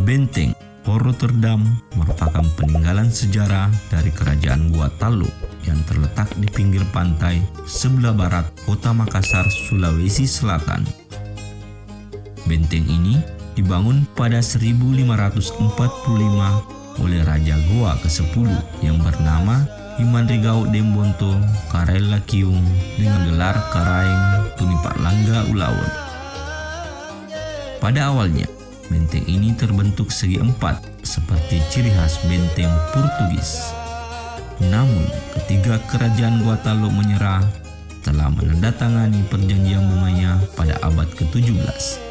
Benteng Fort Rotterdam merupakan peninggalan sejarah dari Kerajaan Gua Tallo yang terletak di pinggir pantai sebelah barat kota Makassar, Sulawesi Selatan. Benteng ini dibangun pada 1545 oleh Raja Goa ke-10 yang bernama Imandrigao Dembonto Karailakiung dengan gelar Karaeng Tunipak Langga Ulawon. Pada awalnya, benteng ini terbentuk segi empat seperti ciri khas benteng Portugis. Namun, ketika Kerajaan Gua Tallo menyerah, telah menandatangani perjanjian bunganya pada abad ke-17,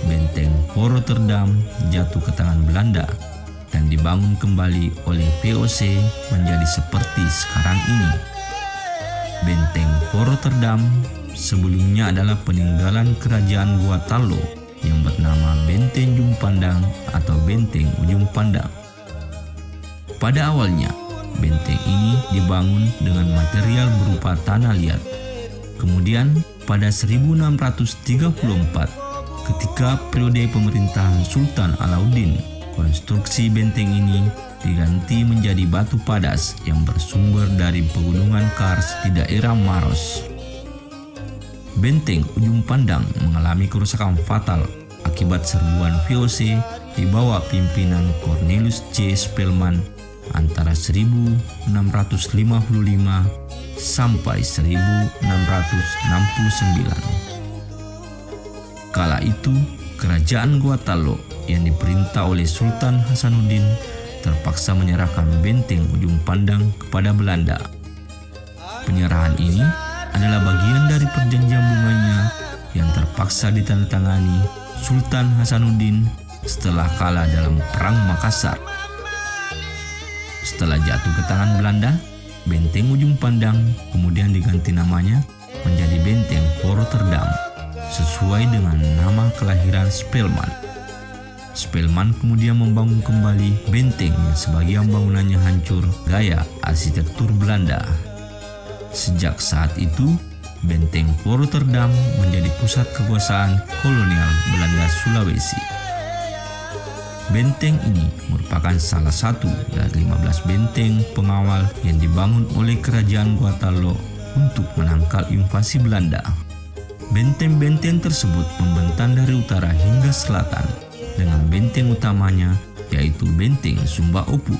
benteng Fort Rotterdam jatuh ke tangan Belanda dan dibangun kembali oleh VOC menjadi seperti sekarang ini. Benteng Fort Rotterdam sebelumnya adalah peninggalan Kerajaan Gua Tallo yang bernama Benteng Ujung Pandang atau Benteng Ujung Pandang. Pada awalnya, benteng ini dibangun dengan material berupa tanah liat. Kemudian pada 1634, ketika periode pemerintahan Sultan Alauddin, konstruksi benteng ini diganti menjadi batu padas yang bersumber dari pegunungan Kars di daerah Maros. Benteng Ujung Pandang mengalami kerusakan fatal akibat serbuan VOC di bawah pimpinan Cornelis C. Spelman antara 1655 sampai 1669. Kala itu, Kerajaan Gua Tallo yang diperintah oleh Sultan Hasanuddin terpaksa menyerahkan benteng Ujung Pandang kepada Belanda. Penyerahan ini adalah bagian dari perjanjian bunganya yang terpaksa ditandatangani Sultan Hasanuddin setelah kalah dalam Perang Makassar. Setelah jatuh ke tangan Belanda, benteng Ujung Pandang kemudian diganti namanya menjadi Benteng Fort Rotterdam sesuai dengan nama kelahiran Spelman. Spelman kemudian membangun kembali benteng yang sebagian bangunannya hancur gaya arsitektur Belanda. Sejak saat itu, Benteng Fort Rotterdam menjadi pusat kekuasaan kolonial Belanda Sulawesi. Benteng ini merupakan salah satu dari 15 benteng pengawal yang dibangun oleh Kerajaan Gua Tallo untuk menangkal invasi Belanda. Benteng-benteng tersebut membentang dari utara hingga selatan, dengan benteng utamanya yaitu Benteng Sumba Opu.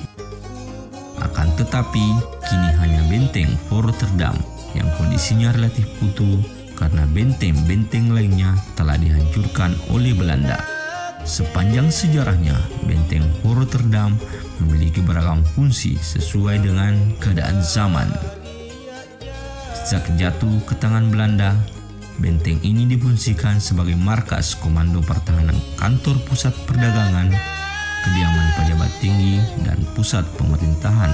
Akan tetapi, kini hanya Benteng Fort Rotterdam yang kondisinya relatif utuh karena benteng-benteng lainnya telah dihancurkan oleh Belanda. Sepanjang sejarahnya, Benteng Fort Rotterdam memiliki beragam fungsi sesuai dengan keadaan zaman. Sejak jatuh ke tangan Belanda, benteng ini difungsikan sebagai markas Komando Pertahanan, kantor pusat perdagangan, kediaman pejabat tinggi, dan pusat pemerintahan.